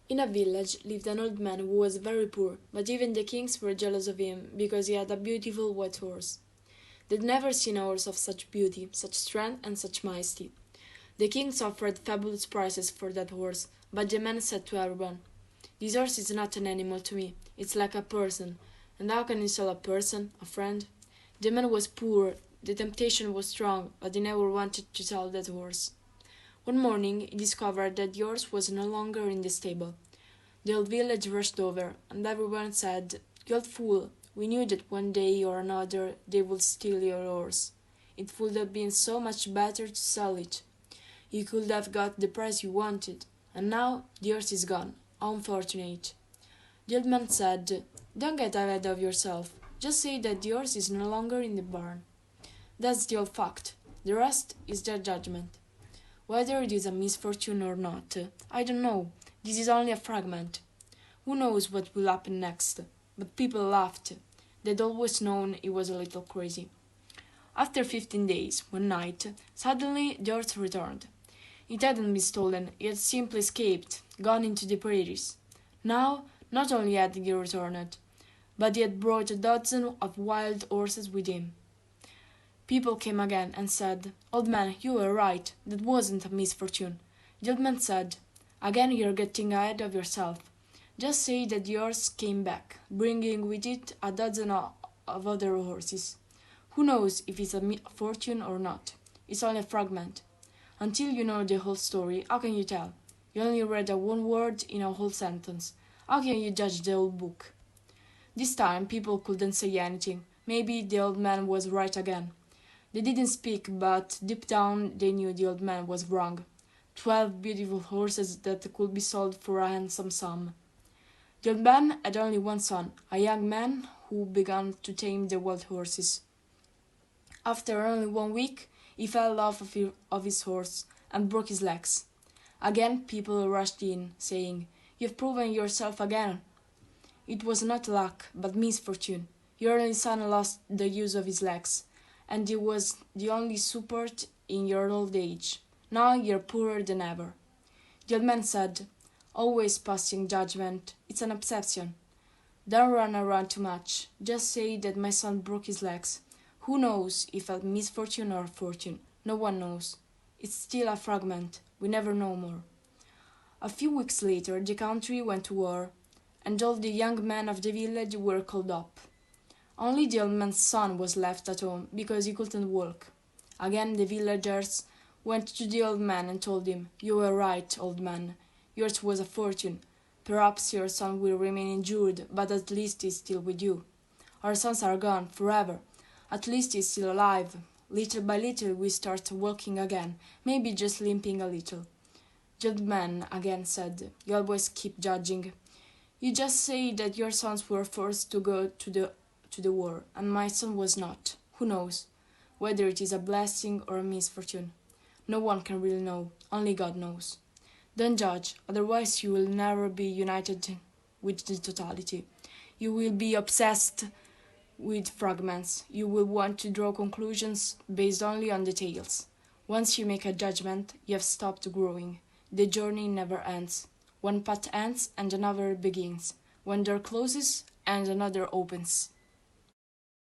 In a village lived an old man who was very poor, but even the kings were jealous of him because he had a beautiful white horse. They'd never seen a horse of such beauty, such strength, and such majesty. The kings offered fabulous prices for that horse, but the man said to everyone, "This horse is not an animal to me, it's like a person. And how can you sell a person, a friend?" The man was poor, the temptation was strong, but he never wanted to sell that horse. One morning he discovered that the horse was no longer in the stable. The whole village rushed over, and everyone said, "You old fool, we knew that one day or another they would steal your horse. It would have been so much better to sell it. You could have got the price you wanted, and now the horse is gone. How unfortunate." The old man said, "Don't get ahead of yourself. Just say that the horse is no longer in the barn. That's the whole fact. The rest is their judgment. Whether it is a misfortune or not, I don't know. This is only a fragment. Who knows what will happen next?" But people laughed. They'd always known he was a little crazy. After 15 days, one night, suddenly the horse returned. It hadn't been stolen, he had simply escaped, gone into the prairies. Now, not only had he returned, but he had brought a dozen of wild horses with him. People came again and said, "Old man, you were right, that wasn't a misfortune." The old man said, "Again you're getting ahead of yourself. Just say that the horse came back, bringing with it a dozen of other horses. Who knows if it's a fortune or not? It's only a fragment. Until you know the whole story, how can you tell? You only read one word in a whole sentence. How can you judge the whole book?" This time people couldn't say anything. Maybe the old man was right again. They didn't speak, but deep down they knew the old man was wrong. 12 beautiful horses that could be sold for a handsome sum. The old man had only one son, a young man who began to tame the wild horses. After only 1 week, he fell off of his horse and broke his legs. Again people rushed in, saying, "You've proven yourself again." It was not luck, but misfortune. Your only son lost the use of his legs, and he was the only support in your old age. Now you're poorer than ever. The old man said, always passing judgment, "It's an obsession. Don't run around too much. Just say that my son broke his legs. Who knows if a misfortune or fortune? No one knows. It's still a fragment. We never know more." A few weeks later the country went to war, and all the young men of the village were called up. Only the old man's son was left at home because he couldn't walk. Again the villagers went to the old man and told him, "You were right, old man. Yours was a fortune. Perhaps your son will remain injured, but at least he's still with you. Our sons are gone, forever. At least he's still alive. Little by little we start walking again, maybe just limping a little." The old man again said, "You always keep judging. You just say that your sons were forced to go to the war, and my son was not. Who knows whether it is a blessing or a misfortune? No one can really know, only God knows. Don't judge, otherwise you will never be united with the totality. You will be obsessed with fragments. You will want to draw conclusions based only on details. Once you make a judgment, you have stopped growing. The journey never ends. One path ends and another begins. One door closes and another opens.